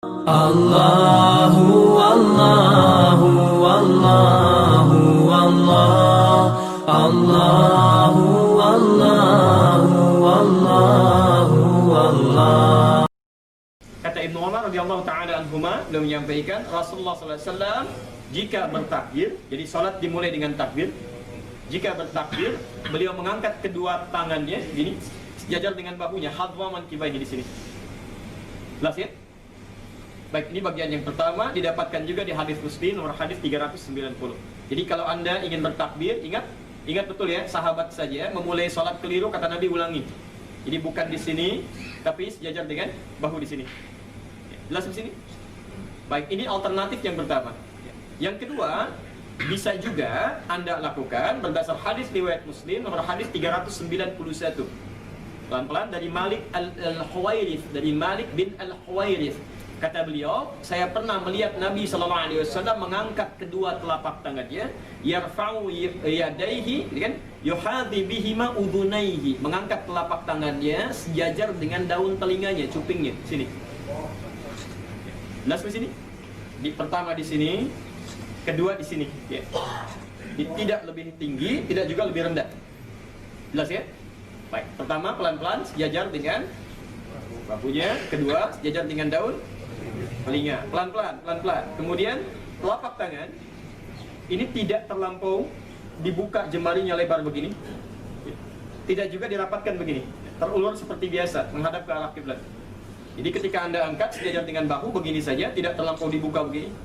Allahu Allahu Allahu Allah Allahu Allahu Allahu Allah. Kata Ibnu Umar radhiyallahu taala anhuma, beliau menyampaikan Rasulullah sallallahu alaihi wasallam jika bertakbir, jadi salat dimulai dengan takbir. Jika bertakbir, beliau mengangkat kedua tangannya gini, sejajar dengan bahunya, hadwa mankibaihi di sini. Jelas ya? Baik, ini bagian yang pertama, didapatkan juga di hadis Muslim nomor hadis 390. Jadi kalau Anda ingin bertakbir, ingat betul ya, sahabat saja memulai sholat keliru, kata Nabi ulangi. Jadi bukan di sini, tapi sejajar dengan bahu di sini. Jelas di sini? Baik, ini alternatif yang pertama. Yang kedua, bisa juga Anda lakukan berdasar hadis riwayat Muslim nomor hadis 391. Pelan-pelan dari Malik al-Huwairith, dari Malik bin al-Huwairith. Kata beliau, saya pernah melihat Nabi SAW mengangkat kedua telapak tangannya, yarfa'u yadaihi, kan? Yuhadhi bihima udhunaihi, mengangkat telapak tangannya sejajar dengan daun telinganya, cupingnya, sini. Jelas di sini? Pertama di sini, kedua di sini, ya. Tidak lebih tinggi, tidak juga lebih rendah. Jelas ya? Baik, pertama pelan-pelan sejajar dengan bahunya, kedua sejajar dengan daun telinga, pelan-pelan. Kemudian telapak tangan ini tidak terlampau dibuka jemarinya lebar begini, tidak juga dirapatkan begini, terulur seperti biasa menghadap ke arah kiblat. Jadi ketika Anda angkat sejajar dengan bahu begini saja, tidak terlampau dibuka begini,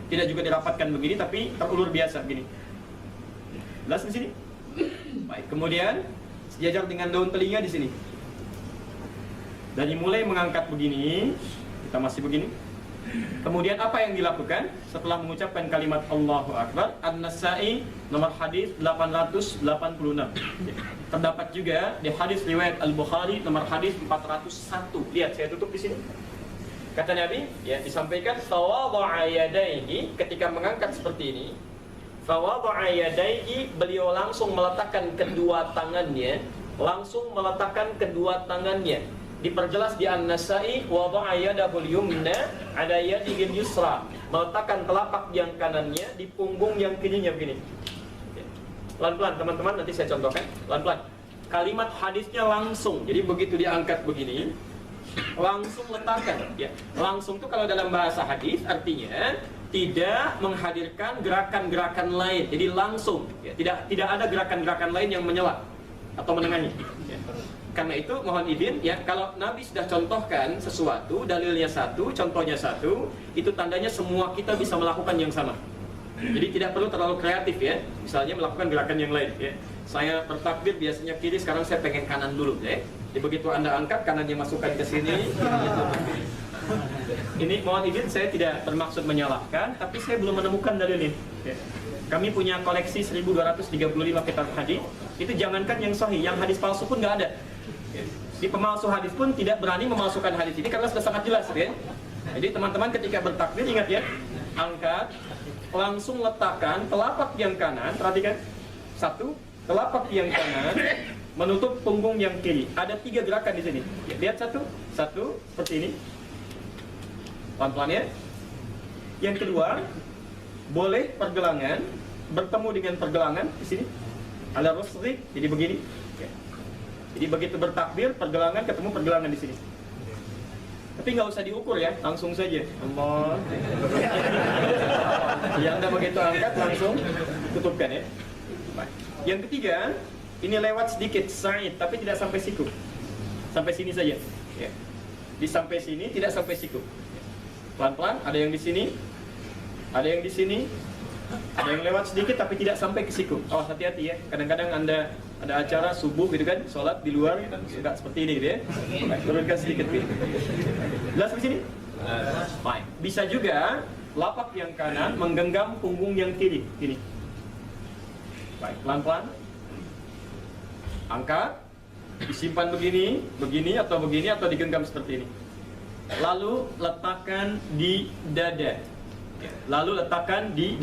tidak juga dirapatkan begini, tapi terulur biasa begini. Jelas di sini? Baik, kemudian sejajar dengan daun telinga di sini. Dari mulai mengangkat begini, kita masih begini. Kemudian apa yang dilakukan setelah mengucapkan kalimat Allahu Akbar? An-Nasa'i nomor hadis 886. Terdapat juga di hadis riwayat Al-Bukhari nomor hadis 401. Lihat, saya tutup di sini. Kata Nabi, ya, disampaikan fawadha'a yadayhi, ketika mengangkat seperti ini, fawadha'a yadayhi, beliau langsung meletakkan kedua tangannya, Diperjelas di An-Nasa'i, wada'a yadahul yumna ala yadihil yusra, meletakkan telapak yang kanannya di punggung yang kirinya begini. Pelan-pelan teman-teman, nanti saya contohkan. Pelan-pelan. Kalimat hadisnya langsung. Jadi begitu diangkat begini, langsung letakkan, ya. Langsung itu kalau dalam bahasa hadis artinya tidak menghadirkan gerakan-gerakan lain. Jadi langsung, ya. Tidak ada gerakan-gerakan lain yang menyela atau menengahi, ya. Karena itu mohon izin, ya, kalau Nabi sudah contohkan sesuatu, dalilnya satu, contohnya satu, itu tandanya semua kita bisa melakukan yang sama. Jadi tidak perlu terlalu kreatif, ya. Misalnya melakukan gerakan yang lain, ya. Saya bertakbir biasanya kiri, sekarang saya pengen kanan dulu, ya. Jadi begitu Anda angkat, kanannya masukkan ke sini. Ini mohon izin, saya tidak bermaksud menyalahkan, tapi saya belum menemukan dalilnya, ya. Kami punya koleksi 1235 kitab hadis. Itu jangankan yang sahih, yang hadis palsu pun nggak ada. Di pemalsu hadis pun tidak berani memalsukan hadis ini karena sudah sangat jelas, ya. Jadi teman-teman ketika bertakbir ingat, ya, angkat, langsung letakkan telapak yang kanan, perhatikan, satu, telapak yang kanan menutup punggung yang kiri. Ada 3 gerakan di sini. Ya, lihat satu, seperti ini, pelan-pelan, ya. Yang kedua, boleh pergelangan bertemu dengan pergelangan di sini, ala rusli, jadi begini. Jadi begitu bertakbir, pergelangan ketemu pergelangan di sini. Tapi nggak usah diukur, ya, langsung saja. Allah. Yang Anda begitu angkat langsung tutupkan, ya. Yang ketiga, ini lewat sedikit sa'id, tapi tidak sampai siku. Sampai sini saja. Ya. Di sampai sini, tidak sampai siku. Pelan-pelan, ada yang di sini, ada yang di sini, ada yang lewat sedikit tapi tidak sampai ke siku. Awas, hati-hati, ya. Kadang-kadang Anda ada acara subuh gitu kan, sholat di luar, suka seperti ini gitu, ya. Baik, turunkan sedikit gitu. Jelas di sini? Baik. Bisa juga lapak yang kanan menggenggam punggung yang kiri, gini. Baik, pelan-pelan. Angkat, disimpan begini, atau digenggam seperti ini. Lalu letakkan di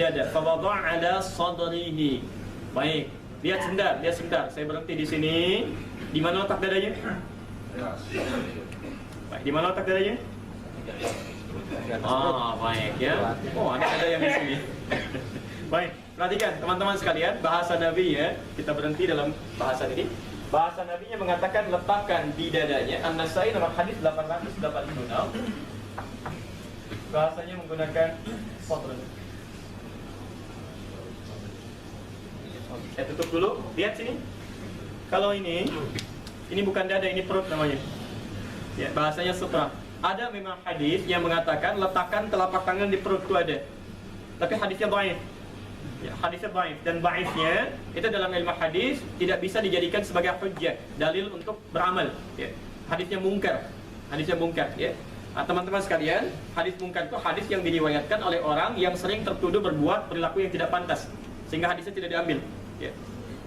dada. Fawadha'a ala sadrihi. Baik. Lihat sebentar. Saya berhenti di sini. Di mana letak dadanya? Baik, di mana letak dadanya? Baik ya. Oh, ada yang di sini. Baik, perhatikan teman-teman sekalian, bahasa Nabi ya. Kita berhenti dalam bahasan ini. Bahasa Nabinya mengatakan letakkan di dadanya. An-Nasai nomor hadis 886. Bahasanya menggunakan sadr. Saya tutup dulu. Lihat sini. Kalau ini bukan dada, ini perut namanya. Ya, bahasanya sutra. Ada memang hadis yang mengatakan letakkan telapak tangan di perut itu ada. Tapi hadisnya dhaif. Ya, hadisnya dhaif, dan dhaifnya itu dalam ilmu hadis tidak bisa dijadikan sebagai hujjah, dalil untuk beramal. Ya. Hadisnya mungkar. Hadisnya mungkar, ya. Nah, teman-teman sekalian, hadis mungkar itu hadis yang diriwayatkan oleh orang yang sering tertuduh berbuat perilaku yang tidak pantas, sehingga hadisnya tidak diambil. Ya.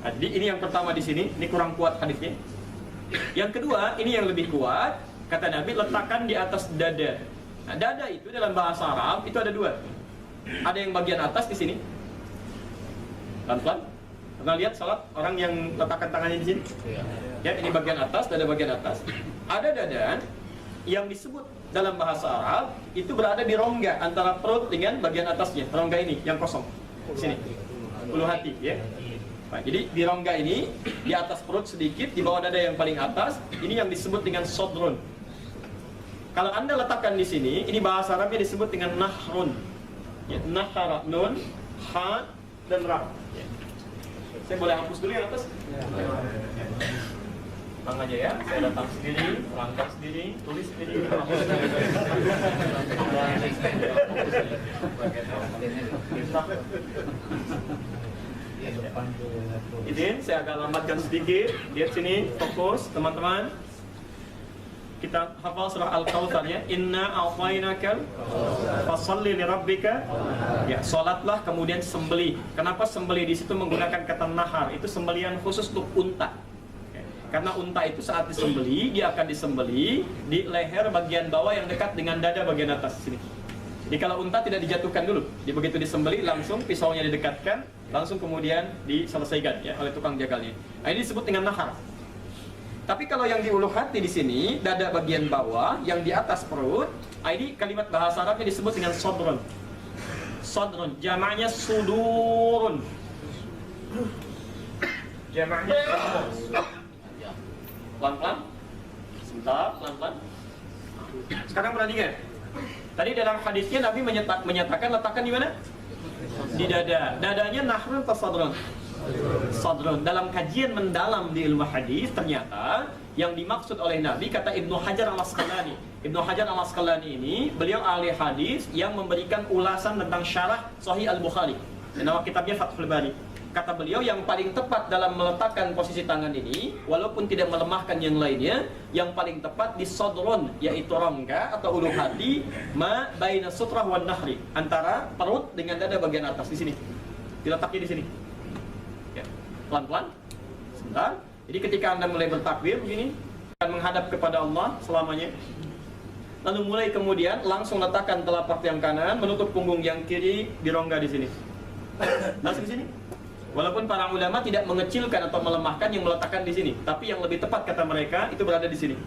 Nah, jadi ini yang pertama di sini, ini kurang kuat hadisnya. Yang kedua, ini yang lebih kuat, kata Nabi letakkan di atas dada. Nah, dada itu dalam bahasa Arab itu ada dua. Ada yang bagian atas di sini. Pelan-pelan. Pernah lihat salat orang yang letakkan tangannya di sini? Ya, ini bagian atas, dada bagian atas. Ada dada yang disebut dalam bahasa Arab itu berada di rongga antara perut dengan bagian atasnya. Rongga ini yang kosong. Di sini. Ulu hati, ya. Nah, jadi di rongga ini, di atas perut sedikit, di bawah dada yang paling atas, ini yang disebut dengan sodrun. Kalau Anda letakkan di sini, ini bahasa Arabnya disebut dengan nahrun. Ya, nahara, nun, ha, dan ra. Ya. Saya boleh hapus dulu yang atas? Tenang aja ya, saya datang sendiri, langkah sendiri, tulis sendiri. Izin, saya agak lambatkan sedikit. Lihat sini, fokus teman-teman. Kita hafal surah Al-Kautsar ya. Inna a'tainakal fasholli lirabbika. Ya, salatlah kemudian sembelih. Kenapa sembelih di situ menggunakan kata nahar? Itu sembelihan khusus untuk unta. Ya. Karena unta itu saat disembelih, dia akan disembelih di leher bagian bawah yang dekat dengan dada bagian atas sini. Jadi kalau unta tidak dijatuhkan dulu, begitu disembelih langsung pisaunya didekatkan, langsung kemudian diselesaikan ya oleh tukang jagalnya. Nah, ini disebut dengan nahar. Tapi kalau yang di ulu hati di sini, dada bagian bawah, yang di atas perut, ini kalimat bahasa Arabnya disebut dengan sodrun. Sodrun, jamaknya sudurun. Jamaknya sudurun. Pelan-pelan. Sebentar, pelan-pelan. Sekarang perhatikan. Tadi dalam hadisnya Nabi menyatakan letakkan di mana? Di dada. Dadanya nahrun atau sodrun? Sadrun. Dalam kajian mendalam di ilmu hadis ternyata yang dimaksud oleh Nabi, kata Ibnu Hajar Al-Asqalani. Ibnu Hajar Al-Asqalani ini beliau ahli hadis yang memberikan ulasan tentang syarah Sahih Al-Bukhari. Nama kitabnya Fathul Bari. Kata beliau yang paling tepat dalam meletakkan posisi tangan ini, walaupun tidak melemahkan yang lainnya, yang paling tepat di sadrun, yaitu rongga atau ulu hati, ma baina sutrah wan nahri, antara perut dengan dada bagian atas di sini. Diletaknya di sini. Pelan-pelan, sebentar. Jadi ketika Anda mulai bertakbir begini, akan menghadap kepada Allah selamanya. Lalu mulai kemudian langsung letakkan telapak yang kanan menutup punggung yang kiri di rongga di sini. Langsung di sini. Walaupun para ulama tidak mengecilkan atau melemahkan yang meletakkan di sini, tapi yang lebih tepat kata mereka itu berada di sini.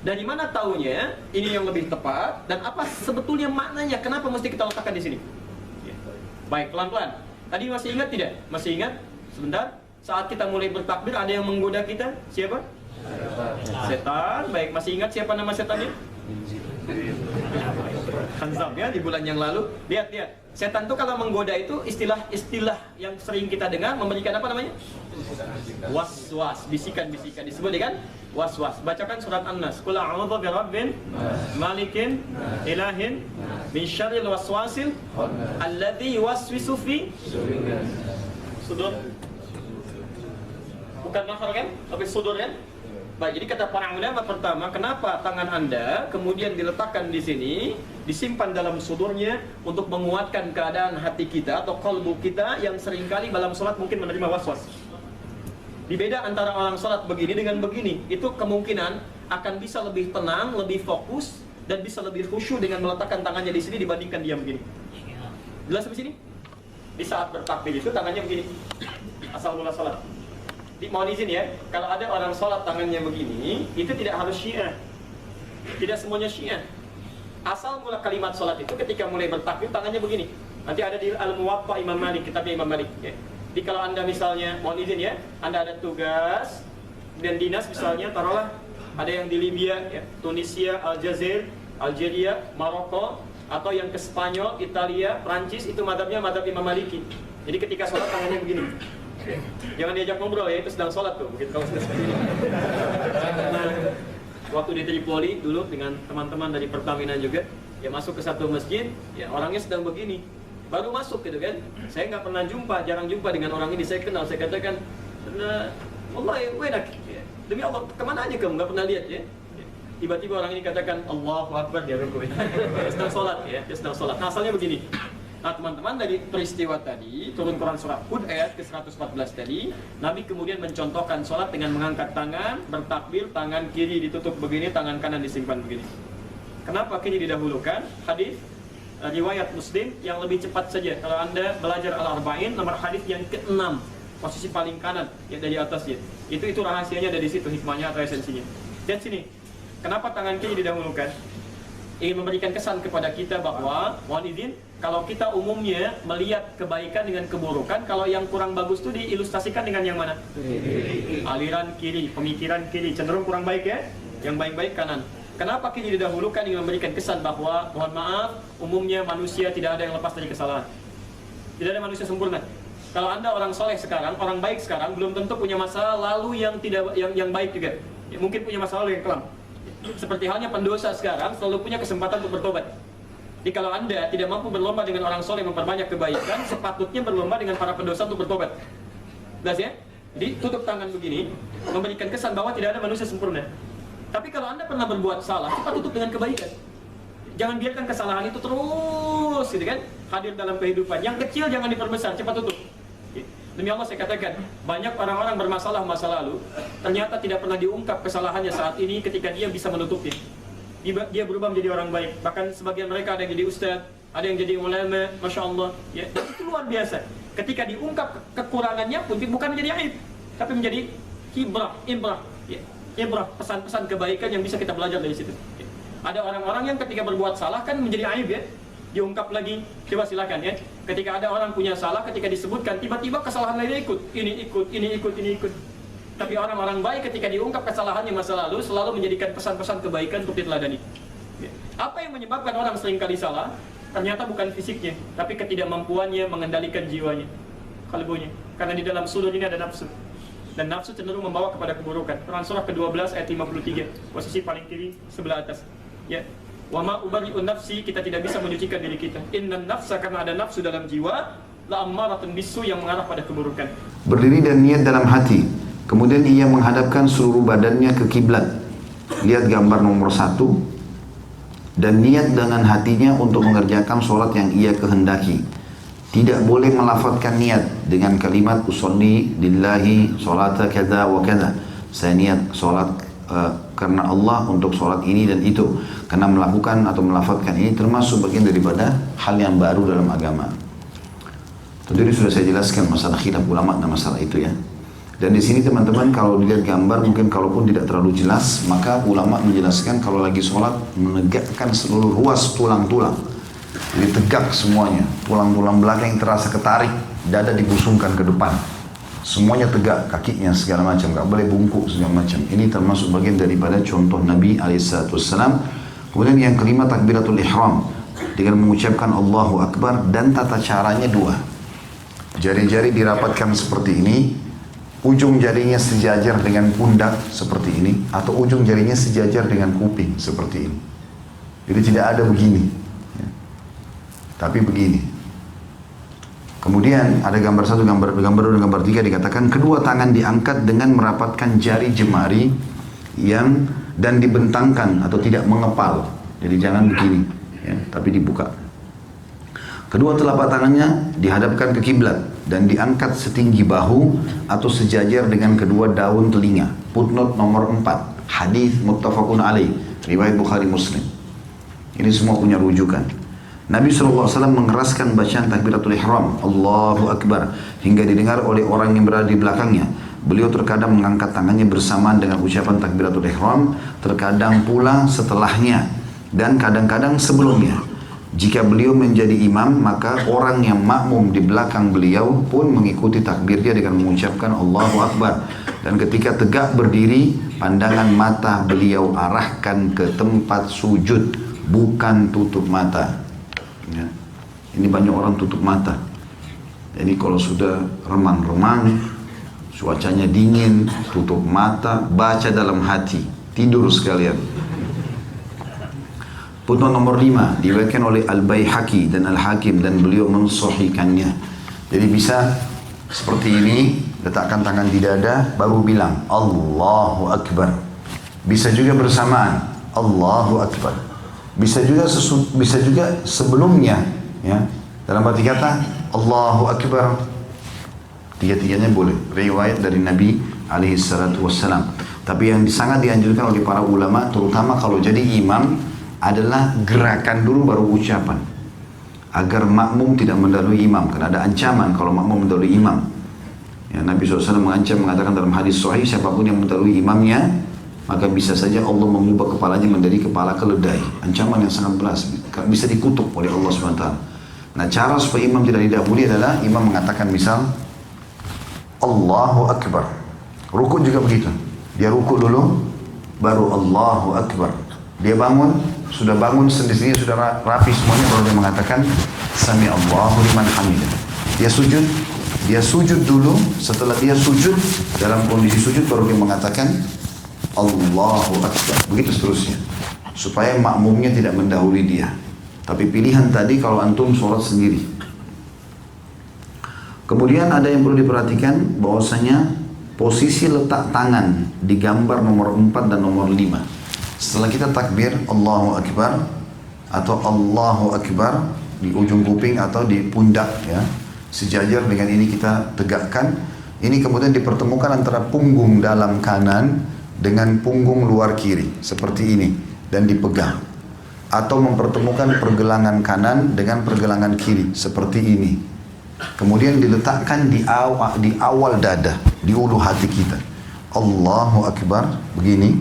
Dari mana taunya ini yang lebih tepat dan apa sebetulnya maknanya? Kenapa mesti kita letakkan di sini? Baik, pelan-pelan. Tadi masih ingat tidak? Masih ingat? Sebentar, saat kita mulai bertakbir ada yang menggoda kita. Siapa? Setan. Baik, masih ingat siapa nama setannya? Hanzab ya, di bulan yang lalu. Lihat. Setan itu kalau menggoda itu istilah yang sering kita dengar memberikan apa namanya? Was-was, bisikan-bisikan. Disebut dengan was-was. Bacakan surat An-Nas. Qul a'udzu birabbin malikin ilahin min syarril waswasil alladzi yuwaswisu fi sudur. Bukan nahar kan? Tapi sudur kan? Baik, jadi kata para ulama pertama, kenapa tangan Anda kemudian diletakkan di sini, disimpan dalam sudurnya untuk menguatkan keadaan hati kita atau kalbu kita yang seringkali dalam sholat mungkin menerima was-was. Dibeda antara orang sholat begini dengan begini, itu kemungkinan akan bisa lebih tenang, lebih fokus, dan bisa lebih khusyuk dengan meletakkan tangannya di sini dibandingkan diam begini. Jelas sampai sini? Di saat bertakbir itu tangannya begini, asal mula sholat. Mohon izin ya, kalau ada orang sholat tangannya begini, itu tidak harus syiah. Tidak semuanya syiah. Asal mula kalimat sholat itu ketika mulai bertakbir tangannya begini. Nanti ada di Al-Muwatta Imam Malik, kitabnya Imam Malik ya. Jadi kalau Anda misalnya, mohon izin ya, Anda ada tugas dan dinas misalnya, taruhlah ada yang di Libya, ya, Tunisia, Aljazair, Algeria, Maroko, atau yang ke Spanyol, Italia, Prancis, itu madhabnya madhab Imam Maliki. Jadi ketika sholat tangannya begini. Jangan diajak ngobrol ya, itu sedang sholat tuh, begitu kalau sudah seperti ini. Nah, waktu di Tripoli dulu dengan teman-teman dari Pertamina juga, ya masuk ke satu masjid, ya orangnya sedang begini, baru masuk gitu kan. Saya nggak pernah jumpa, jarang jumpa dengan orang ini. Saya kenal, saya katakan, wallahi enak, ya. Demi Allah, kemana aja kamu nggak pernah lihat ya. Tiba-tiba orang ini katakan Allahu Akbar, dia rukuk. Dia sedang sholat ya, dia sedang sholat. Nah, asalnya begini. Nah teman-teman, dari peristiwa tadi, turun Quran surah Hud ayat ke-114 tadi, Nabi kemudian mencontohkan sholat dengan mengangkat tangan, bertakbir, tangan kiri ditutup begini, tangan kanan disimpan begini. Kenapa kiri didahulukan? Hadis riwayat Muslim yang lebih cepat saja. Kalau Anda belajar Al-Arba'in, nomor hadis yang ke-6, posisi paling kanan ya, dari atasnya. Itu rahasianya dari situ, hikmahnya atau esensinya. Dan sini, kenapa tangan kiri didahulukan? Ingin memberikan kesan kepada kita bahwa, mohon izin, kalau kita umumnya melihat kebaikan dengan keburukan, kalau yang kurang bagus itu diilustrasikan dengan yang mana? Aliran kiri, pemikiran kiri, cenderung kurang baik ya. Yang baik-baik kanan. Kenapa kiri didahulukan? Ingin memberikan kesan bahwa, mohon maaf, umumnya manusia tidak ada yang lepas dari kesalahan. Tidak ada manusia sempurna. Kalau Anda orang soleh sekarang, orang baik sekarang, belum tentu punya masa lalu yang tidak yang baik juga. Ya, mungkin punya masa lalu yang kelam. Seperti halnya pendosa sekarang selalu punya kesempatan untuk bertobat. Jadi kalau Anda tidak mampu berlomba dengan orang soleh memperbanyak kebaikan, sepatutnya berlomba dengan para pendosa untuk bertobat. Jelas ya? Jadi tutup tangan begini, memberikan kesan bahwa tidak ada manusia sempurna. Tapi kalau Anda pernah berbuat salah, cepat tutup dengan kebaikan. Jangan biarkan kesalahan itu terus gitu kan, hadir dalam kehidupan. Yang kecil jangan diperbesar, cepat tutup. Demi Allah saya katakan, banyak orang-orang bermasalah masa lalu, ternyata tidak pernah diungkap kesalahannya saat ini ketika dia bisa menutupnya. Dia berubah menjadi orang baik. Bahkan sebagian mereka ada yang jadi ustaz, ada yang jadi ulama, Masya Allah ya. Dan itu luar biasa. Ketika diungkap kekurangannya pun bukan menjadi aib, tapi menjadi ibrah ya. Ibrah, pesan-pesan kebaikan yang bisa kita belajar dari situ ya. Ada orang-orang yang ketika berbuat salah kan menjadi aib ya, diungkap lagi. Coba silakan ya, ketika ada orang punya salah, ketika disebutkan, tiba-tiba kesalahan lainnya ini ikut. Tapi orang-orang baik ketika diungkap kesalahannya masa lalu, selalu menjadikan pesan-pesan kebaikan untuk diteladani. Apa yang menyebabkan orang seringkali salah? Ternyata bukan fisiknya, tapi ketidakmampuannya mengendalikan jiwanya, kalbunya. Karena di dalam sudur ini ada nafsu, dan nafsu cenderung membawa kepada keburukan. Quran surah ke-12 ayat 53, posisi paling kiri sebelah atas ya. Wa ma ubari'un nafsi, kita tidak bisa menyucikan diri kita. Innan nafsa, karena ada nafsu dalam jiwa, la ammaratun bisu, yang mengarah pada keburukan. Berdiri dan niat dalam hati. Kemudian ia menghadapkan seluruh badannya ke kiblat. Lihat gambar nomor 1. Dan niat dengan hatinya untuk mengerjakan sholat yang ia kehendaki. Tidak boleh melafazkan niat dengan kalimat usolli lillahi sholata kada wa kada. Saya niat sholat karena Allah untuk sholat ini dan itu. Karena melakukan atau melafazkan ini termasuk bagian daripada hal yang baru dalam agama. Tentu ini sudah saya jelaskan masalah khilaf ulama dan masalah itu ya. Dan di sini teman-teman kalau dilihat gambar mungkin kalaupun tidak terlalu jelas, maka ulama menjelaskan kalau lagi sholat menegakkan seluruh ruas tulang-tulang. Jadi tegak semuanya, tulang-tulang belakang yang terasa ketarik, dada dibusungkan ke depan. Semuanya tegak, kakinya segala macam, gak boleh bungkuk segala macam. Ini termasuk bagian daripada contoh Nabi SAW. Kemudian yang kelima takbiratul ihram, dengan mengucapkan Allahu Akbar, dan tata caranya 2. Jari-jari dirapatkan seperti ini, ujung jarinya sejajar dengan pundak seperti ini, atau ujung jarinya sejajar dengan kuping seperti ini. Jadi tidak ada begini ya. Tapi begini. Kemudian ada gambar 1, gambar 2, gambar 3 dikatakan kedua tangan diangkat dengan merapatkan jari jemari yang dan dibentangkan atau tidak mengepal. Jadi jangan begini ya, tapi dibuka. Kedua telapak tangannya dihadapkan ke kiblat dan diangkat setinggi bahu atau sejajar dengan kedua daun telinga. Footnote nomor 4, hadis muttafaqun alaih, riwayat Bukhari Muslim. Ini semua punya rujukan. Nabi SAW mengeraskan bacaan takbiratul ihram, Allahu Akbar, hingga didengar oleh orang yang berada di belakangnya. Beliau terkadang mengangkat tangannya bersamaan dengan ucapan takbiratul ihram, terkadang pula setelahnya. Dan kadang-kadang sebelumnya. Jika beliau menjadi imam, maka orang yang makmum di belakang beliau pun mengikuti takbir dia dengan mengucapkan Allahu Akbar. Dan ketika tegak berdiri, pandangan mata beliau arahkan ke tempat sujud, bukan tutup mata. Ya. Ini banyak orang tutup mata. Jadi kalau sudah remang-remang, cuacanya dingin, tutup mata, baca dalam hati, tidur sekalian. Footnote nomor 5 diriwayatkan oleh Al-Baihaqi dan Al-Hakim dan beliau mensahihkannya. Jadi bisa seperti ini, letakkan tangan di dada baru bilang Allahu Akbar. Bisa juga bersamaan Allahu Akbar. Bisa juga sebelumnya, ya. Dalam arti kata Allahu Akbar. Tiga-tiganya boleh. Riwayat dari Nabi alaihi salatu wassalam. Tapi yang sangat dianjurkan oleh para ulama, terutama kalau jadi imam, adalah gerakan dulu baru ucapan, agar makmum tidak mendahului imam, karena ada ancaman kalau makmum mendahului imam. Ya, Nabi SAW mengancam, mengatakan dalam hadis sahih, siapapun yang mendahului imamnya, maka bisa saja Allah mengubah kepalanya menjadi kepala keledai. Ancaman yang sangat berat, bisa dikutuk oleh Allah SWT. Nah, cara supaya imam tidak didahului adalah imam mengatakan misal Allahu Akbar. Rukuk juga begitu, dia rukuk dulu baru Allahu Akbar. Dia bangun, sudah bangun sendiri, sudah rapi semuanya, baru dia mengatakan Sami Allahu liman hamidah. Dia sujud dulu. Setelah dia sujud, dalam kondisi sujud baru dia mengatakan Allahu Akbar. Begitu seterusnya, supaya makmumnya tidak mendahului dia. Tapi pilihan tadi kalau antum sholat sendiri. Kemudian ada yang perlu diperhatikan, bahwasanya posisi letak tangan di gambar nomor 4 dan nomor 5. Setelah kita takbir Allahu Akbar atau Allahu Akbar di ujung kuping atau di pundak, ya, sejajar dengan ini kita tegakkan. Ini kemudian dipertemukan antara punggung dalam kanan dengan punggung luar kiri seperti ini dan dipegang, atau mempertemukan pergelangan kanan dengan pergelangan kiri seperti ini. Kemudian diletakkan di awal dada, di ulu hati kita. Allahu Akbar begini,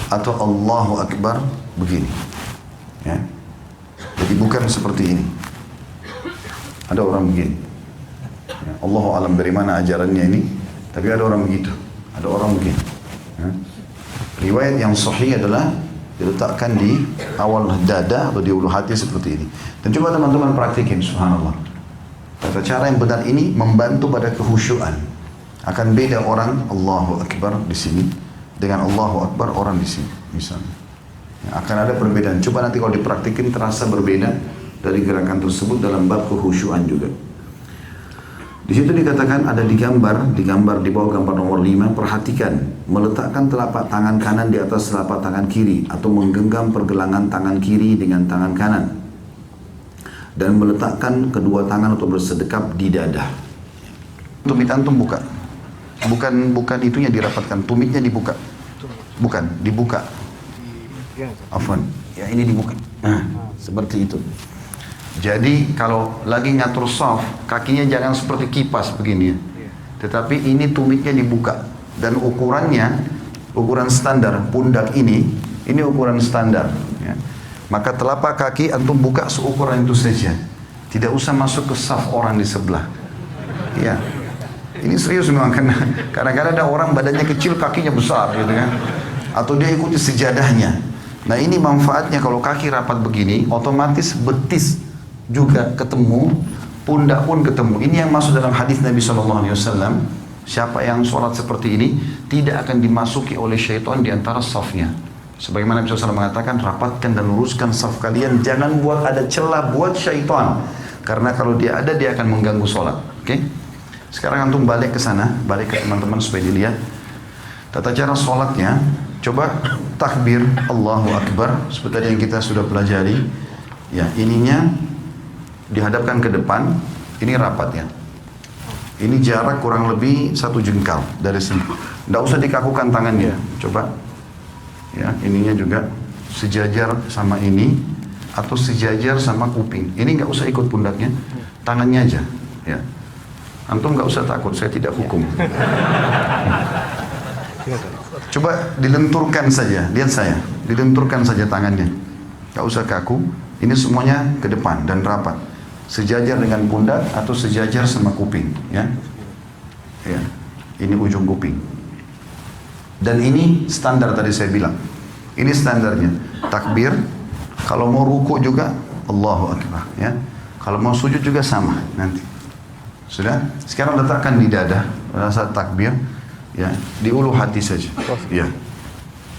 atau Allahu Akbar begini, ya. Jadi bukan seperti ini. Ada orang begini, ya. Allahu alam dari mana ajarannya ini, tapi ada orang begitu, ada orang begini, ya. Riwayat yang sahih adalah diletakkan di awal dada atau di ulu hati seperti ini. Dan coba teman-teman praktikin, subhanallah. Tata cara yang benar ini membantu pada kehusyuan. Akan beda orang Allahu Akbar di sini dengan Allahu Akbar orang di sini, misalnya. Ya, akan ada perbedaan. Coba nanti kalau dipraktikin terasa berbeda dari gerakan tersebut dalam bab kehusyuan juga. Di situ dikatakan ada di gambar di bawah gambar nomor 5, perhatikan, meletakkan telapak tangan kanan di atas telapak tangan kiri atau menggenggam pergelangan tangan kiri dengan tangan kanan dan meletakkan kedua tangan atau bersedekap di dada. Tumit antum buka. Bukan itunya dirapatkan, tumitnya dibuka. Bukan, dibuka. Afwan. Ya, ini dibuka. Nah, seperti itu. Jadi kalau lagi ngatur shaf, kakinya jangan seperti kipas begini ya. Tetapi ini tumitnya dibuka dan ukuran standar pundak ini ukuran standar ya. Maka telapak kaki antum buka seukuran itu saja. Tidak usah masuk ke shaf orang di sebelah. Ya. Ini serius memang, karena kadang-kadang ada orang badannya kecil, kakinya besar gitu kan. Atau dia ikuti sejadahnya. Nah, ini manfaatnya kalau kaki rapat begini, otomatis betis juga ketemu, pundak pun ketemu. Ini yang masuk dalam hadis Nabi SAW. Siapa yang sholat seperti ini tidak akan dimasuki oleh syaitan di antara safnya. Sebagaimana Nabi SAW mengatakan, rapatkan dan luruskan saf kalian, jangan buat ada celah buat syaitan. Karena kalau dia ada, dia akan mengganggu sholat. Oke? Sekarang antum balik ke sana, balik ke teman-teman supaya dilihat tata cara sholatnya. Coba takbir Allahu Akbar seperti yang kita sudah pelajari. Ya, ininya dihadapkan ke depan, ini rapat ya. Ini jarak kurang lebih 1 jengkal dari sini. Tidak usah dikakukan tangannya. Coba, ya, ininya juga sejajar sama ini atau sejajar sama kuping. Ini nggak usah ikut pundaknya, tangannya aja. Ya. Antum nggak usah takut, saya tidak hukum. Coba dilenturkan saja, lihat saya, dilenturkan saja tangannya. Gak usah kaku. Ini semuanya ke depan dan rapat. Sejajar dengan pundak atau sejajar sama kuping, ya. Ya. Ini ujung kuping. Dan ini standar tadi saya bilang. Ini standarnya. Takbir. Kalau mau ruku juga Allahu Akbar, ya. Kalau mau sujud juga sama nanti. Sudah? Sekarang letakkan di dada saat takbir, ya, di ulu hati saja. Ya.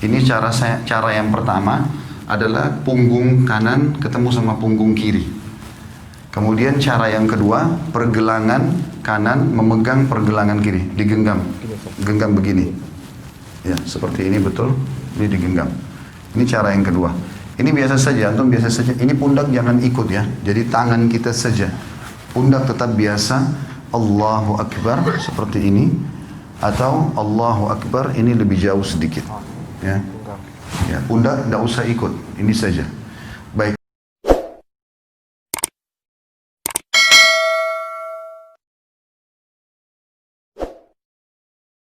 Ini cara yang pertama adalah punggung kanan ketemu sama punggung kiri. Kemudian cara yang kedua, pergelangan kanan memegang pergelangan kiri, digenggam. Genggam begini. Ya, seperti ini betul. Ini digenggam. Ini cara yang kedua. Ini biasa saja, antum biasa saja. Ini pundak jangan ikut ya. Jadi tangan kita saja. Pundak tetap biasa. Allahu Akbar seperti ini. Atau Allahu Akbar ini lebih jauh sedikit. Ya. Ya, pundak tidak usah ikut. Ini saja.